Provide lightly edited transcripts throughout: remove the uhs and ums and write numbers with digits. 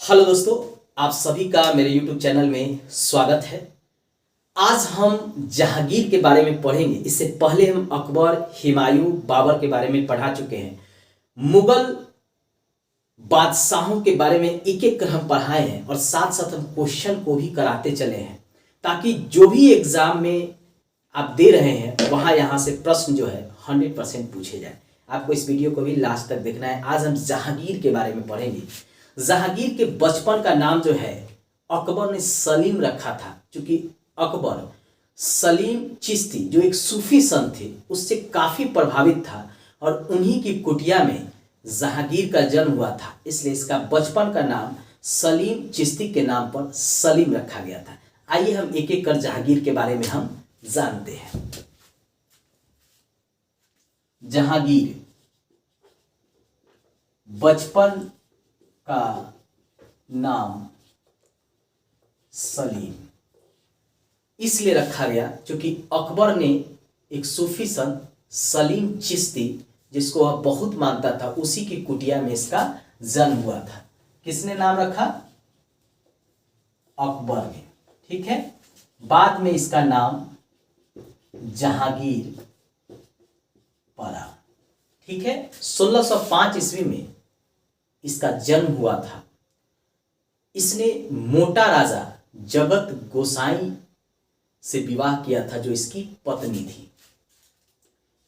Hello दोस्तों, आप सभी का मेरे YouTube चैनल में स्वागत है। आज हम जहांगीर के बारे में पढ़ेंगे। इससे पहले हम अकबर, हुमायूं, बाबर के बारे में पढ़ा चुके हैं। मुगल बादशाहों के बारे में एक एक कर हम पढ़ाए हैं और साथ साथ हम क्वेश्चन को भी कराते चले हैं, ताकि जो भी एग्जाम में आप दे रहे हैं वहाँ यहाँ से प्रश्न जो है 100% पूछे जाए। आपको इस वीडियो को भी लास्ट तक देखना है। आज हम जहांगीर के बारे में पढ़ेंगे। जहांगीर के बचपन का नाम जो है अकबर ने सलीम रखा था, क्योंकि अकबर सलीम चिश्ती जो एक सूफी संत थे उससे काफ़ी प्रभावित था और उन्हीं की कुटिया में जहांगीर का जन्म हुआ था, इसलिए इसका बचपन का नाम सलीम चिश्ती के नाम पर सलीम रखा गया था। आइए हम एक एक कर जहांगीर के बारे में हम जानते हैं। जहांगीर बचपन का नाम सलीम इसलिए रखा गया क्योंकि अकबर ने एक सूफी संत सलीम चिश्ती, जिसको वह बहुत मानता था, उसी की कुटिया में इसका जन्म हुआ था। किसने नाम रखा? अकबर ने। ठीक है। बाद में इसका नाम जहांगीर पड़ा। ठीक है। 1605 ईस्वी में इसका जन्म हुआ था। इसने मोटा राजा जगत गोसाई से विवाह किया था, जो इसकी पत्नी थी।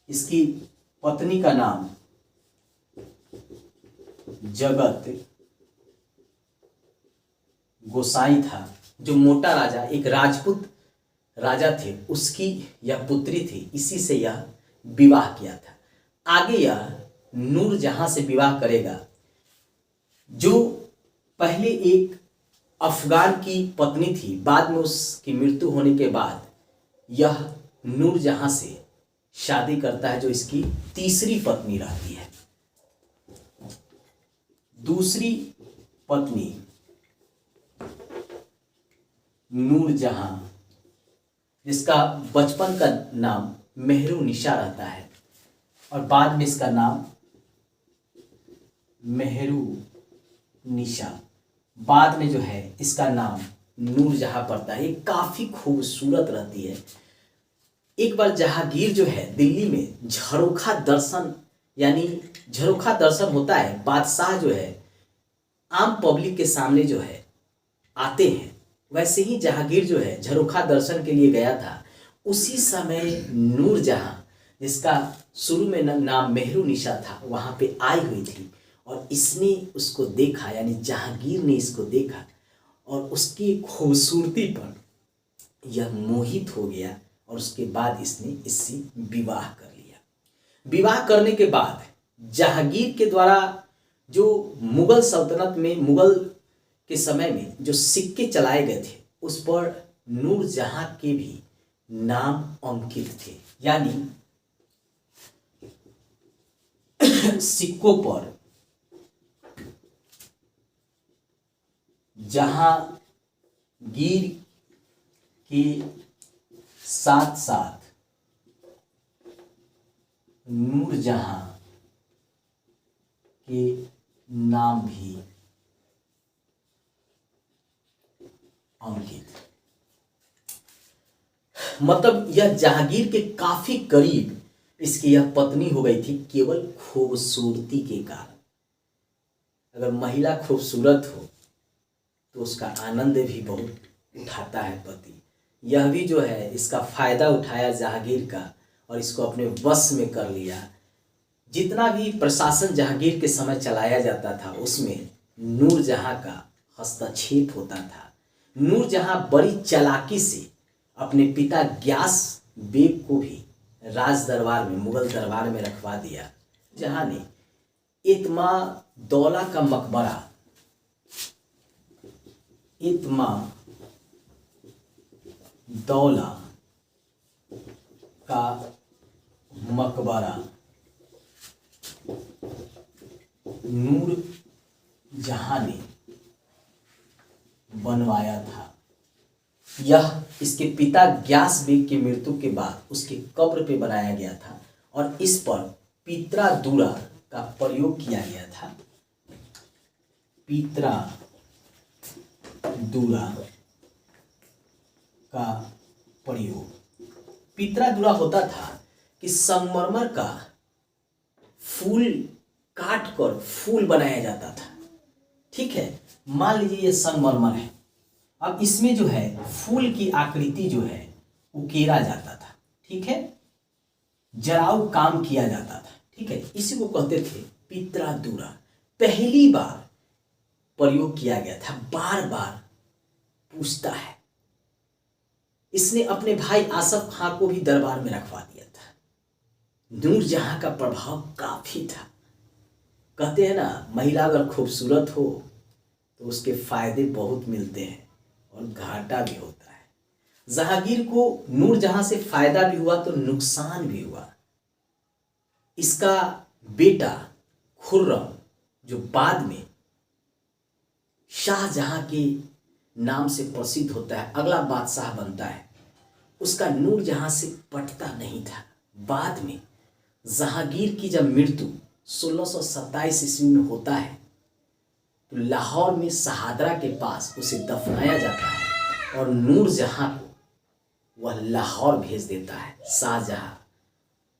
इसकी पत्नी का नाम जगत गोसाई था। जो मोटा राजा एक राजपूत राजा थे, उसकी यह पुत्री थी। इसी से यह विवाह किया था। आगे यह नूरजहां से विवाह करेगा, जो पहले एक अफगान की पत्नी थी। बाद में उसकी मृत्यु होने के बाद यह नूरजहां से शादी करता है, जो इसकी तीसरी पत्नी रहती है। दूसरी पत्नी नूरजहां, जिसका बचपन का नाम मेहरुनिशा रहता है और बाद में इसका नाम मेहरुनिशा, बाद में जो है इसका नाम नूरजहां पड़ता है। ये काफी खूबसूरत रहती है। एक बार जहांगीर जो है दिल्ली में झरोखा दर्शन, यानी झरोखा दर्शन होता है, बादशाह जो है आम पब्लिक के सामने जो है आते हैं, वैसे ही जहांगीर जो है झरोखा दर्शन के लिए गया था। उसी समय नूरजहां, जिसका शुरू में नाम मेहरुनिशा था, वहां पे आई हुई थी और इसने उसको देखा, यानी जहांगीर ने इसको देखा और उसकी खूबसूरती पर यह मोहित हो गया और उसके बाद इसने इससे विवाह कर लिया। विवाह करने के बाद जहांगीर के द्वारा जो मुगल सल्तनत में, मुगल के समय में जो सिक्के चलाए गए थे, उस पर नूरजहां के भी नाम अंकित थे। यानी सिक्कों पर जहांगीर के साथ साथ नूरजहां के नाम भी अंकित। मतलब यह जहांगीर के काफी करीब इसकी यह पत्नी हो गई थी, केवल खूबसूरती के कारण। अगर महिला खूबसूरत हो तो उसका आनंद भी बहुत उठाता है पति। यह भी जो है इसका फायदा उठाया जहांगीर का और इसको अपने वश में कर लिया। जितना भी प्रशासन जहांगीर के समय चलाया जाता था, उसमें नूरजहां का हस्तक्षेप होता था। नूरजहां बड़ी चालाकी से अपने पिता ग्यास बेग को भी राज दरबार में, मुगल दरबार में रखवा दिया। जहां ने इत्मा दौला का मकबरा, इत्मा दौला का मकबरा नूरजहां ने बनवाया था। यह इसके पिता ग्यास बेग की मृत्यु के बाद उसके कब्र पे बनाया गया था और इस पर पीतरा दूरा का प्रयोग किया गया था। पीतरा दूरा का प्रयोग। पितरादूरा होता था कि संगमरमर का फूल काट कर फूल बनाया जाता था। ठीक है, मान लीजिए ये संगमरमर है, अब इसमें जो है फूल की आकृति जो है उकेरा जाता था। ठीक है, जराऊ काम किया जाता था। ठीक है, इसी को कहते थे पितरादूरा। पहली बार प्रयोग किया गया था, बार बार पूछता है। इसने अपने भाई आसफ खां को भी दरबार में रखवा दिया था। नूरजहां का प्रभाव काफी था। कहते हैं ना, महिला अगर खूबसूरत हो तो उसके फायदे बहुत मिलते हैं और घाटा भी होता है। जहांगीर को नूरजहां से फायदा भी हुआ तो नुकसान भी हुआ। इसका बेटा खुर्रम, जो बाद में शाहजहां के नाम से प्रसिद्ध होता है, अगला बादशाह बनता है, उसका नूरजहां से पटता नहीं था। बाद में जहांगीर की जब मृत्यु 1627 ईस्वी में होता है तो लाहौर में शहादरा के पास उसे दफनाया जाता है और नूरजहां को वह लाहौर भेज देता है। शाहजहां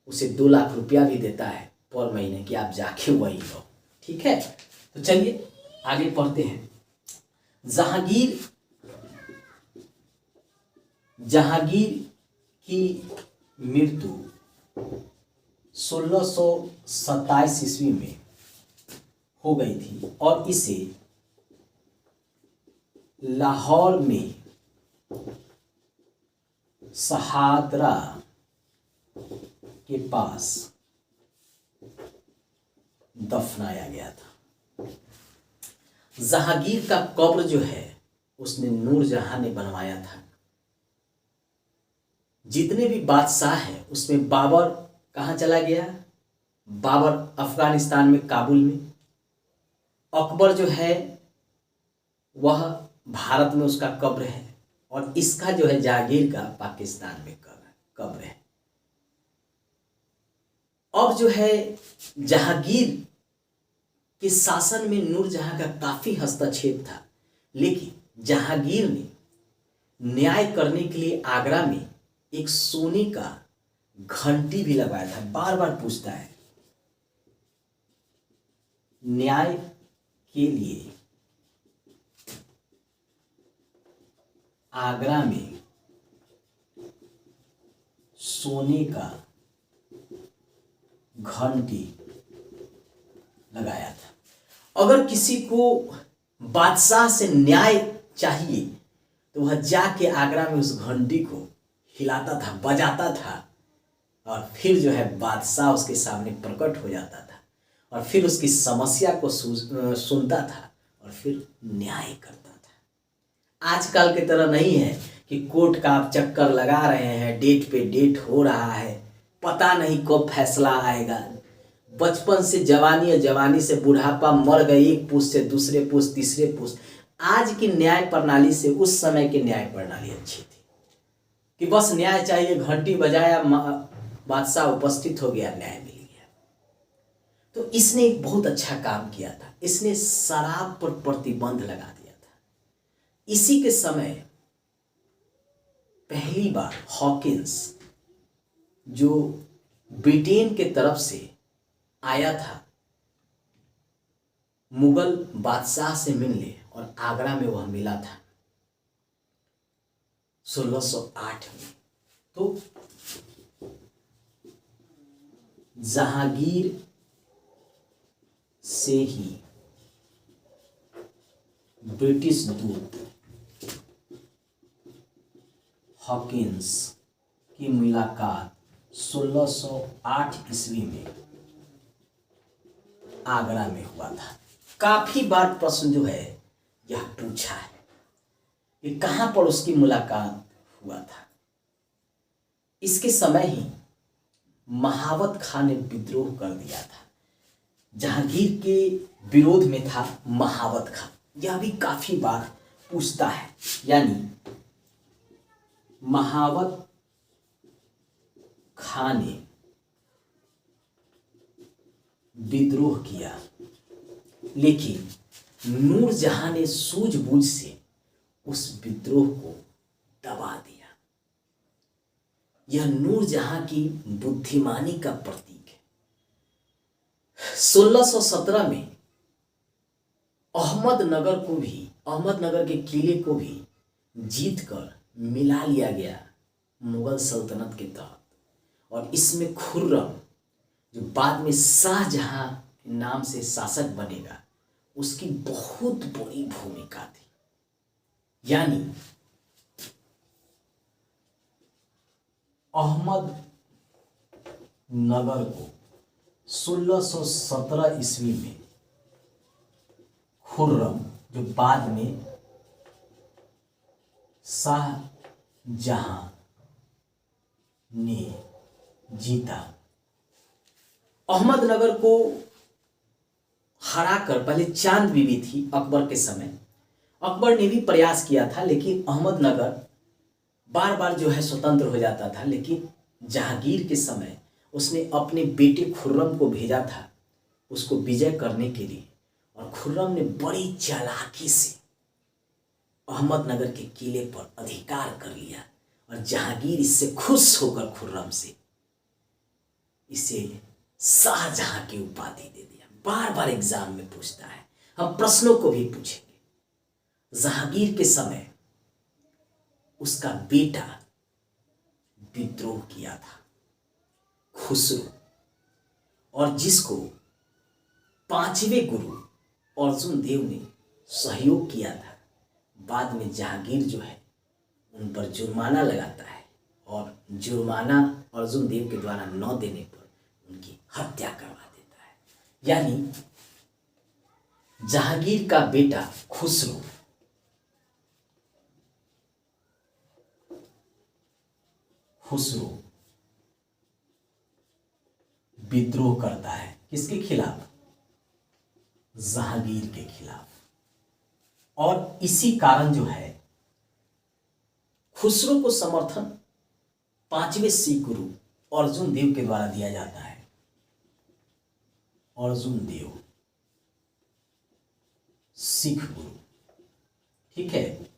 उसे 2 लाख रुपया भी देता है पर महीने कि आप जाके वही लो। ठीक है, तो चलिए आगे पढ़ते हैं। जहांगीर की मृत्यु 1627 ईस्वी में हो गई थी और इसे लाहौर में शहादरा के पास दफनाया गया था। जहांगीर का कब्र जो है उसने नूरजहां ने बनवाया था। जितने भी बादशाह हैं उसमें बाबर कहाँ चला गया? बाबर अफगानिस्तान में, काबुल में। अकबर जो है वह भारत में उसका कब्र है और इसका जो है जहांगीर का पाकिस्तान में कब्र है। अब जो है जहांगीर के शासन में नूरजहां का काफी हस्तक्षेप था, लेकिन जहांगीर ने न्याय करने के लिए आगरा में एक सोने का घंटी भी लगाया था। बार बार पूछता है, न्याय के लिए आगरा में सोने का घंटी लगाया था। अगर किसी को बादशाह से न्याय चाहिए तो वह जाके आगरा में उस घंटी को हिलाता था, बजाता था और फिर जो है बादशाह उसके सामने प्रकट हो जाता था और फिर उसकी समस्या को सुनता था और फिर न्याय करता था। आजकल की तरह नहीं है कि कोर्ट का आप चक्कर लगा रहे हैं, डेट पे डेट हो रहा है, पता नहीं कब फैसला आएगा। बचपन से जवानी और जवानी से बुढ़ापा, मर गए एक पुरुष से दूसरे पुरुष, तीसरे पुरुष। आज की न्याय प्रणाली से उस समय की न्याय प्रणाली अच्छी थी कि बस न्याय चाहिए, घंटी बजाया, बादशाह उपस्थित हो गया, न्याय मिल गया। तो इसने एक बहुत अच्छा काम किया था। इसने शराब पर प्रतिबंध लगा दिया था। इसी के समय पहली बार हॉकिंस, जो ब्रिटेन के तरफ से आया था मुगल बादशाह से मिलने, और आगरा में वह मिला था 1608 में। तो जहांगीर से ही ब्रिटिश दूत हॉकिंस की मुलाकात 1608 ईस्वी में आगरा में हुआ था। काफी बार प्रश्न जो है यह पूछा है कि कहां पर उसकी मुलाकात हुआ था। इसके समय ही महावत खां ने विद्रोह कर दिया था। जहांगीर के विरोध में था महावत खां। यह भी काफी बार पूछता है, यानी महावत खां ने विद्रोह किया, लेकिन नूरजहां ने सूझबूझ से उस विद्रोह को दबा दिया। यह नूरजहां की बुद्धिमानी का प्रतीक है। 1617 में अहमदनगर के किले को भी जीतकर मिला लिया गया मुगल सल्तनत के तहत, और इसमें खुर्रम, जो बाद में शाहजहां के नाम से शासक बनेगा, उसकी बहुत बड़ी भूमिका थी। यानी अहमदनगर को 1617 ईस्वी में खुर्रम, जो बाद में शाहजहां ने जीता, अहमदनगर को हराकर, पहले चांद बीबी थी अकबर के समय, अकबर ने भी प्रयास किया था, लेकिन अहमदनगर बार बार जो है स्वतंत्र हो जाता था। लेकिन जहांगीर के समय उसने अपने बेटे खुर्रम को भेजा था उसको विजय करने के लिए, और खुर्रम ने बड़ी चालाकी से अहमदनगर के किले पर अधिकार कर लिया, और जहांगीर इससे खुश होकर खुर्रम से इसे शाहजहां की उपाधि दे दिया। बार बार एग्जाम में पूछता है, हम प्रश्नों को भी पूछेंगे। जहांगीर के समय उसका बेटा विद्रोह किया था, खुसरो, और जिसको 5वें गुरु अर्जुन देव ने सहयोग किया था। बाद में जहांगीर जो है उन पर जुर्माना लगाता है, और जुर्माना अर्जुन देव के द्वारा न देने पर उनकी हत्या करवा देता है। यानी जहांगीर का बेटा खुसरो विद्रोह करता है, किसके खिलाफ? जहांगीर के खिलाफ। और इसी कारण जो है खुसरो को समर्थन 5वें सिख गुरु अर्जुन देव के द्वारा दिया जाता है। अर्जुन देव सिख गुरु, ठीक है,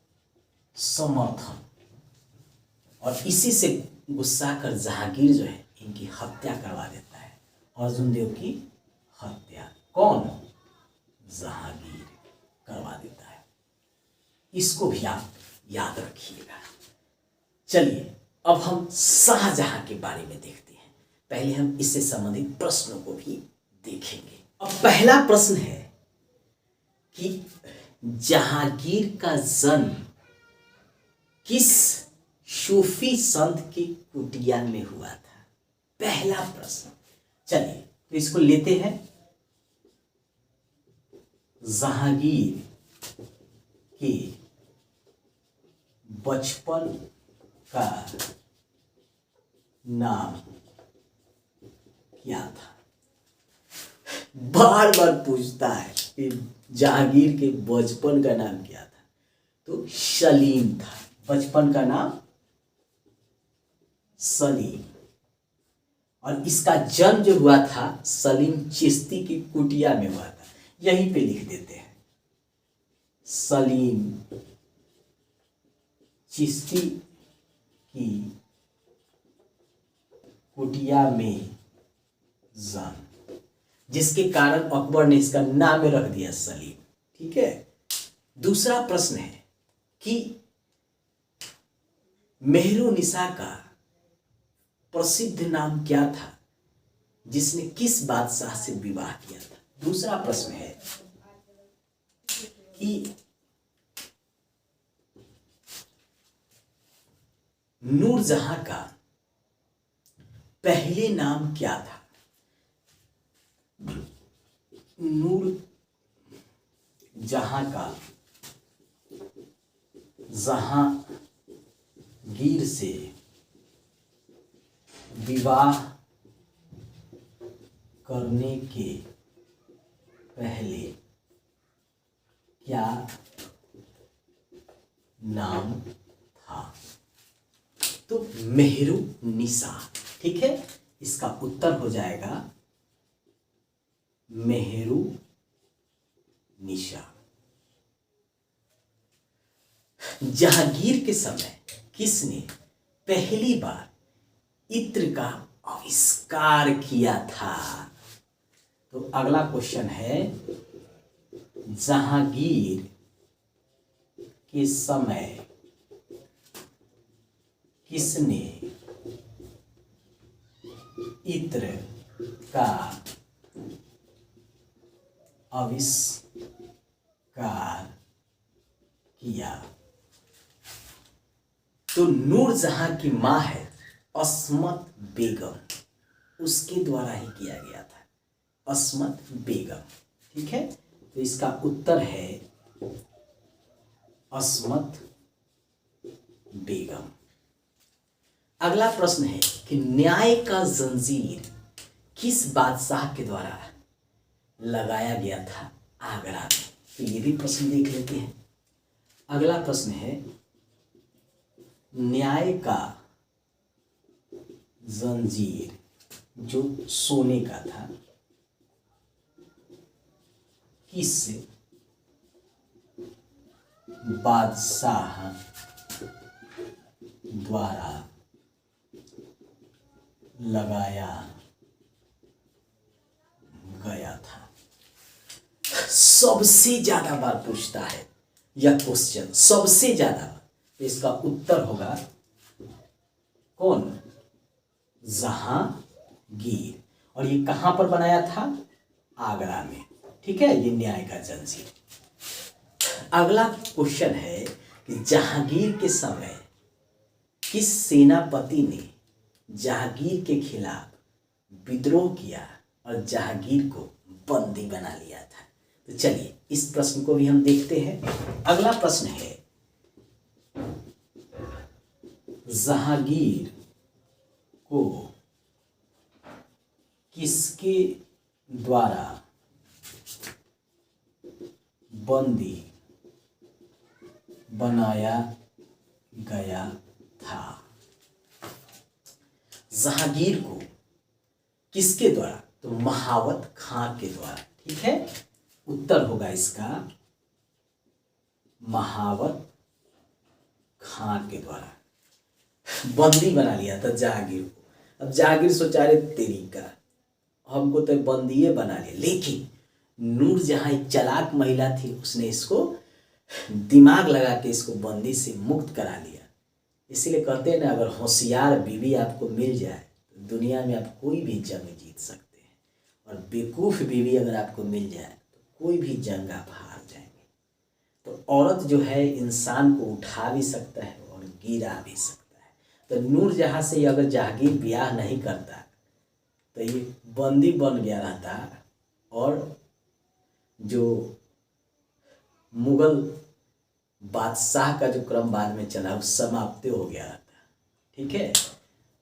समर्थन। और इसी से गुस्सा कर जहांगीर जो है इनकी हत्या करवा देता है। अर्जुन देव की हत्या कौन? जहांगीर करवा देता है। इसको भी आप याद रखिएगा। चलिए अब हम शाहजहां के बारे में देखते हैं। पहले हम इससे संबंधित प्रश्नों को भी देखेंगे। अब पहला प्रश्न है कि जहांगीर का जन्म किस सूफी संत की कुटिया में हुआ था? पहला प्रश्न। चलिए तो इसको लेते हैं। जहांगीर के बचपन का नाम क्या था? बार बार पूछता है कि जहांगीर के बचपन का नाम क्या था? तो सलीम था। बचपन का नाम सलीम। और इसका जन्म जो हुआ था सलीम चिश्ती की कुटिया में हुआ था। यहीं पे लिख देते हैं, सलीम चिश्ती की कुटिया में जन्म, जिसके कारण अकबर ने इसका नाम रख दिया सलीम। ठीक है। दूसरा प्रश्न है कि मेहरुनिसा का प्रसिद्ध नाम क्या था जिसने किस बादशाह से विवाह किया था? दूसरा प्रश्न है कि नूरजहां का पहले नाम क्या था? नूरजहां का जहांगीर से विवाह करने के पहले क्या नाम था? तो मेहरुनिसा। ठीक है, इसका उत्तर हो जाएगा मेहरुनिसा। जहांगीर के समय किसने पहली बार इत्र का आविष्कार किया था? तो अगला क्वेश्चन है, जहांगीर के समय किसने इत्र का आविष्कार किया? तो नूरजहां की मां है अस्मत बेगम, उसके द्वारा ही किया गया था, अस्मत बेगम। ठीक है, तो इसका उत्तर है अस्मत बेगम। अगला प्रश्न है कि न्याय का जंजीर किस बादशाह के द्वारा लगाया गया था आगरा में? तो ये भी प्रश्न देख लेते हैं। अगला प्रश्न है, न्याय का जंजीर जो सोने का था किस बादशाह द्वारा लगाया गया था? सबसे ज्यादा बार पूछता है यह क्वेश्चन, सबसे ज्यादा बार। तो इसका उत्तर होगा कौन? जहांगीर। और ये कहां पर बनाया था? आगरा में। ठीक है, ये न्याय का जंजीर। अगला क्वेश्चन है कि जहांगीर के समय किस सेनापति ने जहांगीर के खिलाफ विद्रोह किया और जहांगीर को बंदी बना लिया था? तो चलिए इस प्रश्न को भी हम देखते हैं। अगला प्रश्न है, जहांगीर को किसके द्वारा बंदी बनाया गया था? जहांगीर को किसके द्वारा? तो महावत खां के द्वारा। ठीक है, उत्तर होगा इसका महावत खां के द्वारा बंदी बना लिया था जहांगीर को। अब जहांगीर सोचा रे तेरी का, हमको तो बंदी बना लिया। लेकिन नूरजहां एक चालाक महिला थी, उसने इसको दिमाग लगा के इसको बंदी से मुक्त करा लिया। इसीलिए कहते हैं ना, अगर होशियार बीवी आपको मिल जाए तो दुनिया में आप कोई भी जंग जीत सकते हैं, और बेवकूफ़ बीवी अगर आपको मिल जाए तो कोई भी जंग आप हार जाएंगे। तो औरत जो है इंसान को उठा भी सकता है और गिरा भी सकता है। तो नूरजहां से अगर जहांगीर ब्याह नहीं करता तो ये बंदी बन गया रहता, और जो मुगल बादशाह का जो क्रम बाद में चला वो समाप्त हो गया था। ठीक है,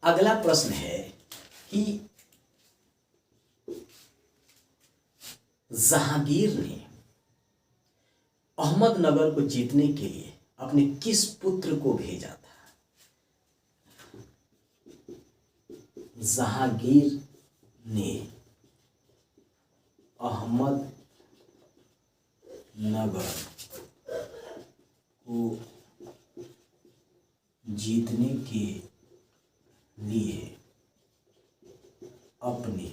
अगला प्रश्न है कि जहांगीर ने अहमदनगर को जीतने के लिए अपने किस पुत्र को भेजा था? जहांगीर ने अहमदनगर को जीतने के लिए अपने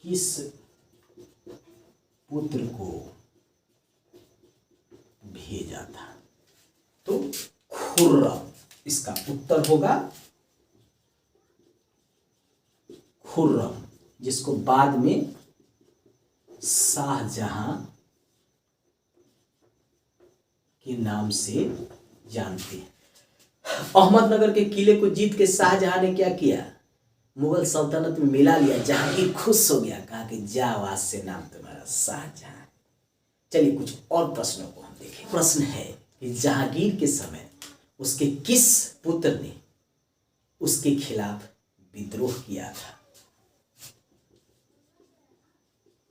किस पुत्र को भेजा था? तो खुर्रम, इसका उत्तर होगा खुर्रम, जिसको बाद में शाहजहां के नाम से जानते हैं। अहमदनगर के किले को जीत के शाहजहां ने क्या किया? मुगल सल्तनत में मिला लिया। जहांगीर खुश हो गया, कहा कि जाओ आज से नाम तुम्हारा शाहजहां। चलिए कुछ और प्रश्नों को हम देखें। प्रश्न है कि जहांगीर के समय उसके किस पुत्र ने उसके खिलाफ विद्रोह किया था?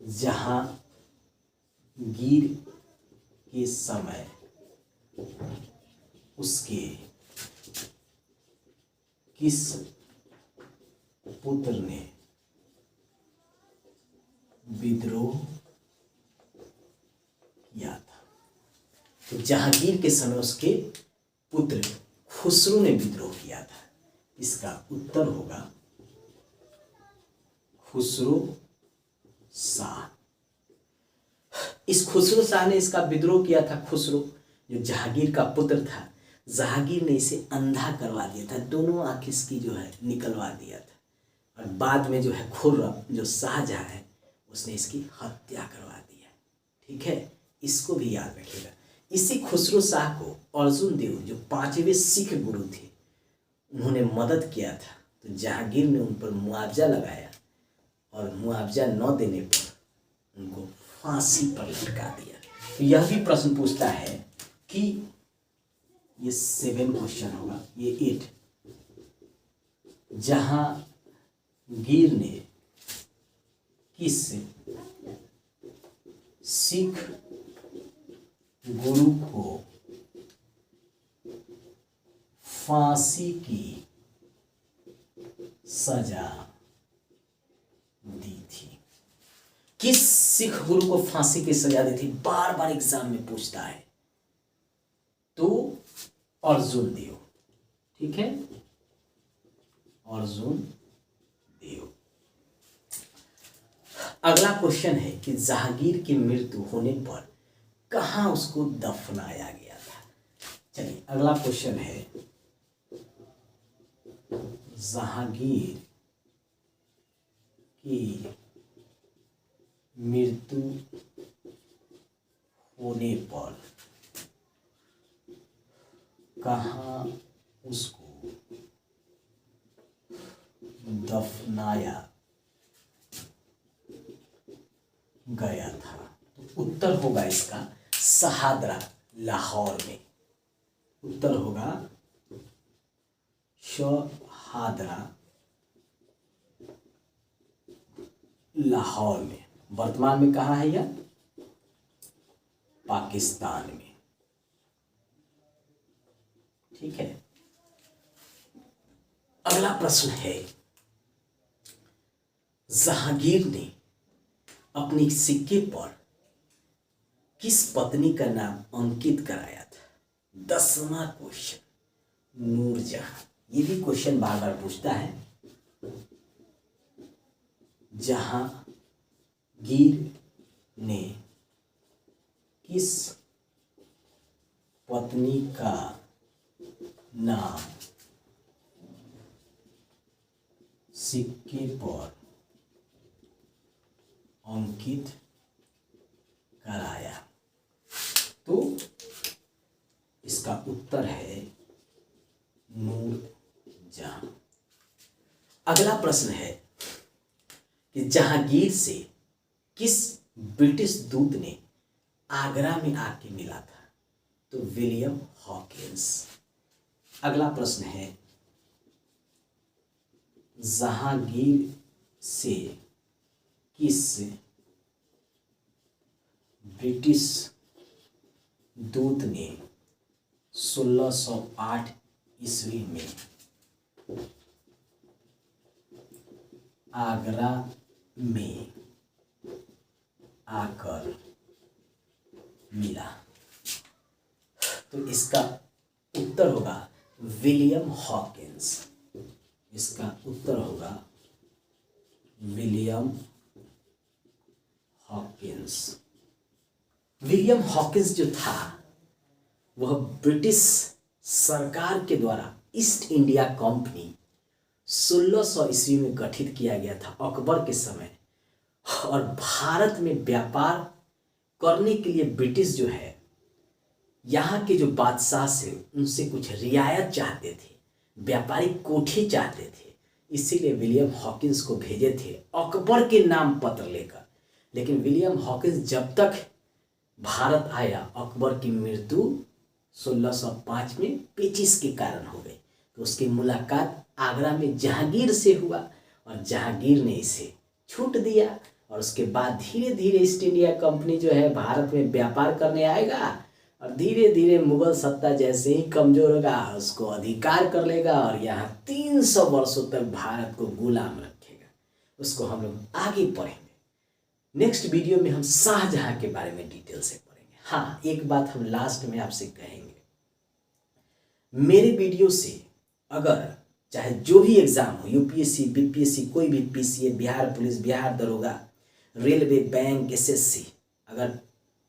जहांगीर के समय उसके किस पुत्र ने विद्रोह किया था? तो जहांगीर के समय उसके पुत्र खुसरो ने विद्रोह किया था। इसका उत्तर होगा खुसरो शाह। इस खुसरो शाह ने इसका विद्रोह किया था। खुसरो जो जहांगीर का पुत्र था, जहांगीर ने इसे अंधा करवा दिया था, दोनों आंख इसकी जो है निकलवा दिया था। और बाद में जो है खुर्रम जो शाहजहां है उसने इसकी हत्या करवा दी है। ठीक है, इसको भी याद रखिएगा। इसी खुसरो शाह को अर्जुन देव जो 5वें सिख गुरु थे उन्होंने मदद किया था। तो जहांगीर ने उन पर मुआवजा लगाया और मुआवजा न देने पर उनको फांसी पर लटका दिया। तो यह भी प्रश्न पूछता है कि ये 7 क्वेश्चन होगा, ये 8, जहांगीर ने किस सिख गुरु को फांसी की सजा दी थी? किस सिख गुरु को फांसी की सजा दी थी? बार बार एग्जाम में पूछता है। तो अर्जुन देव। ठीक है, अर्जुन देव। अगला क्वेश्चन है कि जहांगीर की मृत्यु होने पर कहां उसको दफनाया गया था? चलिए अगला क्वेश्चन है, जहांगीर की मृत्यु होने पर कहां उसको दफनाया गया था? तो उत्तर होगा इसका शहादरा, लाहौर में। उत्तर होगा शहादरा, लाहौर में। वर्तमान में कहाँ है यह? पाकिस्तान में। ठीक है, अगला प्रश्न है, जहांगीर ने अपनी सिक्के पर किस पत्नी का नाम अंकित कराया था? 10वां क्वेश्चन, नूरजहां। ये भी क्वेश्चन बार बार पूछता है। जहांगीर ने किस पत्नी का नाम सिक्के पर अंकित कराया? तो इसका उत्तर है नूरजहां। अगला प्रश्न है कि जहांगीर से किस ब्रिटिश दूत ने आगरा में आके मिला था? तो विलियम हॉकिंस। अगला प्रश्न है, जहांगीर से किस ब्रिटिश दूत ने 1608 ईस्वी में आगरा में आकर मिला? तो इसका उत्तर होगा विलियम हॉकिंस। इसका उत्तर होगा विलियम हॉकिंस। विलियम हॉकिंस जो था वह ब्रिटिश सरकार के द्वारा ईस्ट इंडिया कंपनी 1600 ईस्वी में गठित किया गया था अकबर के समय। और भारत में व्यापार करने के लिए ब्रिटिश जो है यहाँ के जो बादशाह से उनसे कुछ रियायत चाहते थे, व्यापारिक कोठी चाहते थे, इसीलिए विलियम हॉकिंस को भेजे थे अकबर के नाम पत्र लेकर। लेकिन विलियम हॉकिंस जब तक भारत आया, अकबर की मृत्यु 1605 में पेचिश के कारण हो गई। तो उसकी मुलाकात आगरा में जहांगीर से हुआ और जहांगीर ने इसे छूट दिया। और उसके बाद धीरे धीरे ईस्ट इंडिया कंपनी जो है भारत में व्यापार करने आएगा और धीरे धीरे मुगल सत्ता जैसे ही कमजोर होगा उसको अधिकार कर लेगा और यहाँ 300 वर्षों तक भारत को गुलाम रखेगा। उसको हम लोग आगे पढ़ेंगे। नेक्स्ट वीडियो में हम शाहजहां के बारे में डिटेल से पढ़ेंगे। हाँ, एक बात हम लास्ट में आपसे कहेंगे, मेरे वीडियो से अगर चाहे जो भी एग्ज़ाम हो, यूपीएससी, बीपीएससी, कोई भी पीसीए, बिहार पुलिस, बिहार दरोगा, रेलवे, बैंक, एसएससी, अगर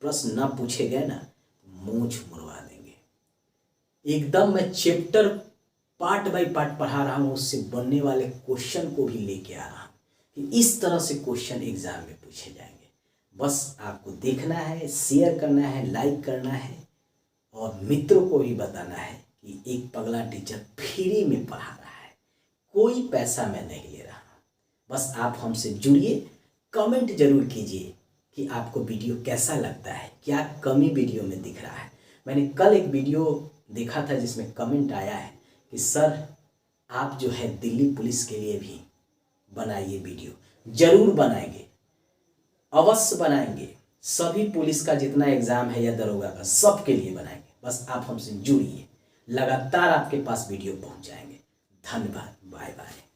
प्रश्न ना पूछे गए ना, मूंछ मुड़वा देंगे। एकदम मैं चैप्टर पार्ट बाय पार्ट पढ़ा रहा हूँ, उससे बनने वाले क्वेश्चन को भी लेके आ रहा हूँ कि इस तरह से क्वेश्चन एग्जाम में पूछे जाएंगे। बस आपको देखना है, शेयर करना है, लाइक करना है और मित्रों को भी बताना है कि एक पगला टीचर फ्री में पढ़ा रहा है, कोई पैसा मैं नहीं ले रहा। बस आप हमसे जुड़िए, कमेंट जरूर कीजिए कि आपको वीडियो कैसा लगता है, क्या कमी वीडियो में दिख रहा है। मैंने कल एक वीडियो देखा था जिसमें कमेंट आया है कि सर आप जो है दिल्ली पुलिस के लिए भी बनाइए वीडियो। जरूर बनाएंगे, अवश्य बनाएंगे। सभी पुलिस का जितना एग्ज़ाम है या दरोगा का, सबके लिए बनाएंगे। बस आप हमसे जुड़िए, लगातार आपके पास वीडियो पहुंचाएंगे। धन्यवाद, बाय बाय।